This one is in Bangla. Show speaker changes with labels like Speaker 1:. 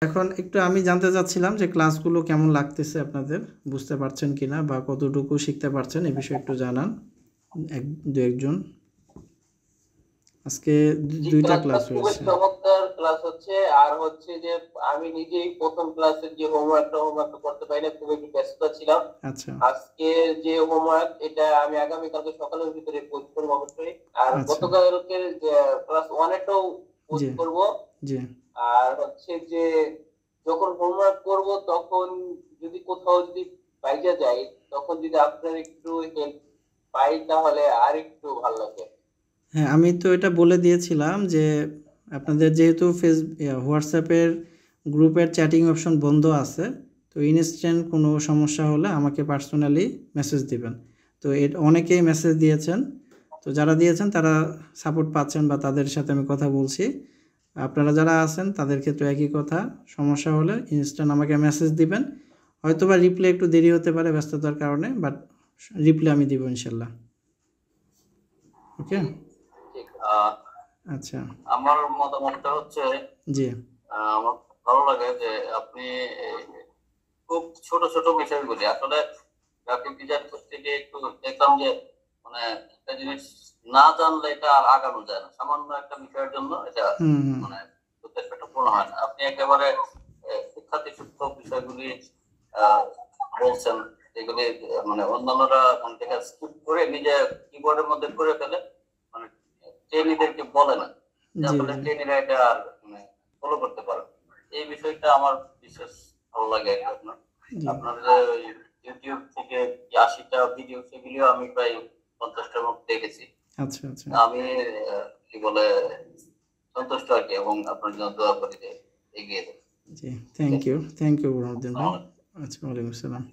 Speaker 1: এখন একটু আমি জানতে চাচ্ছিলাম যে ক্লাসগুলো কেমন লাগতেছে আপনাদের, বুঝতে পারছেন কিনা বা কতটুকু শিখতে পারছেন এই বিষয়ে একটু জানান দু একজন। আজকে দুইটা ক্লাস
Speaker 2: খুবই
Speaker 1: হয়েছে।
Speaker 2: চমৎকার ক্লাস হচ্ছে। আর হচ্ছে যে আমি নিজেই প্রথম ক্লাসের যে হোমওয়ার্কটা করতে পারি না, খুব একটু ব্যস্ত ছিলাম।
Speaker 1: আচ্ছা
Speaker 2: আজকে যে হোমওয়ার্ক এটা আমি আগামীকালকে সকালের ভিতরে পোস্ট করবো অবশ্যই। আর
Speaker 1: আচ্ছা।
Speaker 2: গতকালকে ক্লাস ওয়ানেরটাও
Speaker 1: জি
Speaker 2: পোস্ট করব।
Speaker 1: জি
Speaker 2: আর হচ্ছে যে যখন হোমওয়ার্ক করব তখন যদি কোথাও যদি বাইরে যাই, তখন যদি আপনার একটু হেল্প পাই তাহলে আর একটু ভালো লাগে।
Speaker 1: হ্যাঁ, আমি তো এটা বলে দিয়েছিলাম যে আপনাদের যেহেতু হোয়াটসঅ্যাপের গ্রুপের চ্যাটিং অপশন বন্ধ আছে, তো ইনস্ট্যান্ট কোনো সমস্যা হলে আমাকে পার্সোনালি মেসেজ দিবেন। তো অনেকেই মেসেজ দিয়েছেন, তো যারা দিয়েছেন তারা সাপোর্ট পাচ্ছেন বা তাদের সাথে আমি কথা বলছি। আপনারা যারা আছেন তাদের ক্ষেত্রে একই কথা, সমস্যা হলে ইনস্ট্যান্ট আমাকে মেসেজ দিবেন। হয়তো বা রিপ্লাই একটু দেরি হতে পারে ব্যস্ততার কারণে, বাট রিপ্লাই আমি দিব ইনশাল্লাহ। ওকে।
Speaker 2: জি, ঠিক।
Speaker 1: আচ্ছা।
Speaker 2: আমার মতামতটা হচ্ছে,
Speaker 1: জি
Speaker 2: আমার ভালো লাগে যে আপনি খুব ছোট ছোট বিষয়গুলি আসলে গ্রাফিক ডিজাইন করতে গিয়ে একটু দেখলাম যে মানে একটা জিনিস না জানলে এটা আর আগানো যায় না। সামান্য একটা বিষয়ের জন্য এটা
Speaker 1: হুম হুম
Speaker 2: মানে উদ্দেশ্যটা পূর্ণ হয় না। আপনি একেবারে শিক্ষার্থী সূক্ষ্ম বিষয়গুলি আহ, বলছেন, এগুলি মানে অন্যান্যরা মানে থেকে স্কিপ করে নিজে কিবোর্ডের মধ্যে করে ফেলে, মানে ট্রেনিদেরকে বলে না, যে
Speaker 1: জি
Speaker 2: আসলে
Speaker 1: জি
Speaker 2: ট্রেনিরা এটা আর মানে ফলো করতে পারে। এই বিষয়টা আমার বিশেষ ভালো লাগে। আপনার
Speaker 1: জি
Speaker 2: আপনার যে ইউটিউব থেকে 80টা ভিডিও, সেগুলিও আমি প্রায় 50টার মতো দেখেছি।
Speaker 1: আচ্ছা আচ্ছা।
Speaker 2: আমি কি বলে সন্তুষ্ট আর কি, এবং আপনার জন্য দোয়া করি যে এগিয়ে যান।
Speaker 1: জি,
Speaker 2: ঠিক আছে।
Speaker 1: থ্যাংক ইউ বুরহানুদ্দিন ভাই।
Speaker 2: আসসালামু আলাইকুম।
Speaker 1: আচ্ছা, ওয়ালাইকুম আসসালাম।